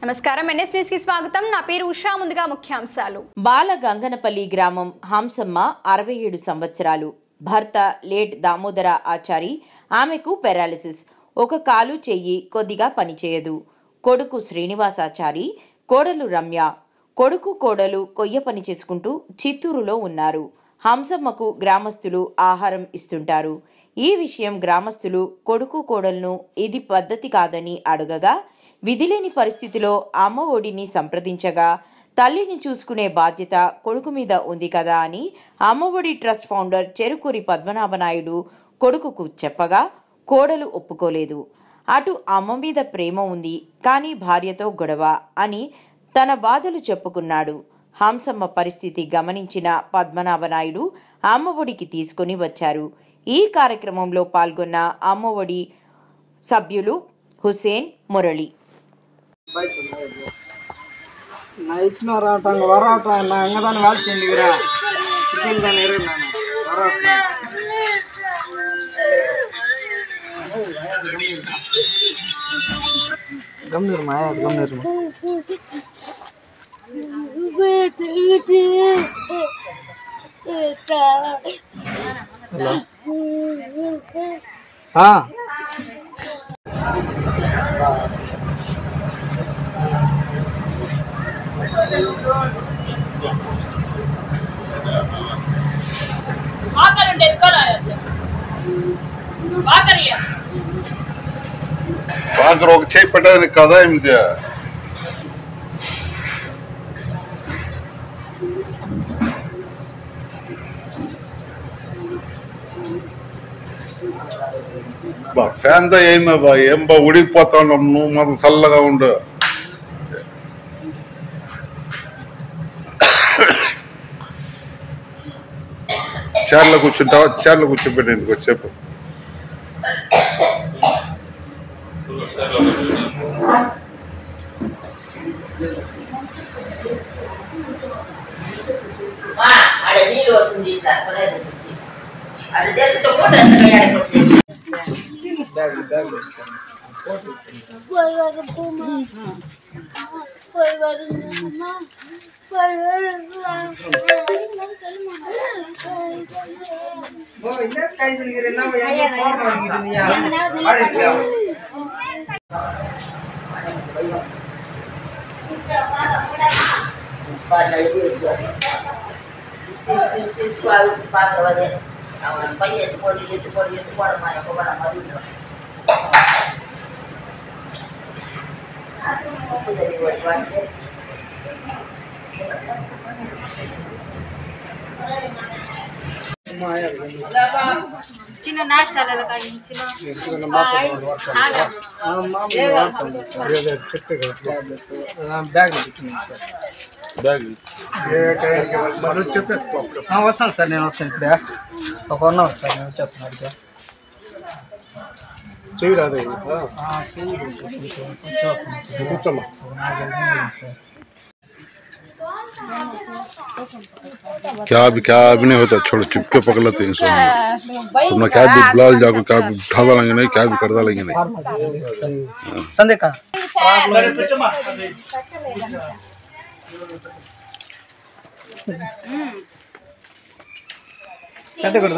నమస్కారం NS news కి స్వాగతం నా పేరు ఉషా ముందుగా ముఖ్యాంశాలు బాలగంగనపల్లి గ్రామం హంసమ్మ 67 సంవత్సరాలు భర్త లేట్ దామోదర ఆచారి ఆమెకు పారాలిసిస్ ఒక కాలు చెయ్యి కొద్దిగా పనిచేయదు కొడుకు శ్రీనివాసాచారి కోడలు రమ్య కొడుకు కోడలు కొయ్య పని చేసుకుంటూ చిత్తూరులో ఉన్నారు హంసమ్మకు గ్రామస్తులు ఆహారం ఇస్తుంటారు ఈ విషయం గ్రామస్తులు కొడుకు కోడలను ఇది పద్ధతి కాదని అడగగా విధిలేని పరిస్థితిలో అమ్మ ఒడిని సంప్రదించగా తల్లిని చూసుకునే బాధ్యత కొడుకు మీద ఉంది కదా అని అమ్మ ఒడి ట్రస్ట్ ఫౌండర్ చెరుకూరి పద్మనాభనాయుడు కొడుకుకు చెప్పగా కోడలు ఒప్పుకోలేదు అటు అమ్మ మీద ప్రేమ ఉంది కానీ భార్యతో గొడవ అని తన బాధలు చెప్పుకున్నాడు హంసమ్మ పరిస్థితి గమనించిన పద్మనాభనాయుడు అమ్మ ఒడికి తీసుకుని వచ్చారు ఈ కార్యక్రమంలో పాల్గొన్న అమ్మ ఒడి సభ్యులు హుసేన్ మురళి నైట్ లో రావటం వరాటం నా అంగదాన్ని వాల్చింది కూడా చికెన్ దాన్ని ఎరుగున్నాను గమ్నీరు మాయా గమ్నీరు హలో వాకర్ ఒక చేయి పెట్టడానికి కదా ఏమిటి ఫ్యాన్ తో ఏం బా ఉడికిపోతా ఉన్నాం నువ్వు మాత్రం చల్లగా ఉండు చైర్లో కూర్చుంటావా చైర్లో కూర్చోబెట్టండి వచ్చేపు చిన్న నాష్టాల కాయించిన వస్తాను సార్ నేను వస్తాను ఇప్పుడే ఒక 1 అవర్ సార్ నేను వచ్చేస్తాను అడిగా చేయరాదు కూర్చోమ్మా क्या भी नहीं होता छोड़ो चुपके पकड़ लेते हैं तुमने क्या भी बुला जाकर क्या भी उठा डालेंगे नहीं क्या भी कर डालेंगे नहीं संदे का कटे कर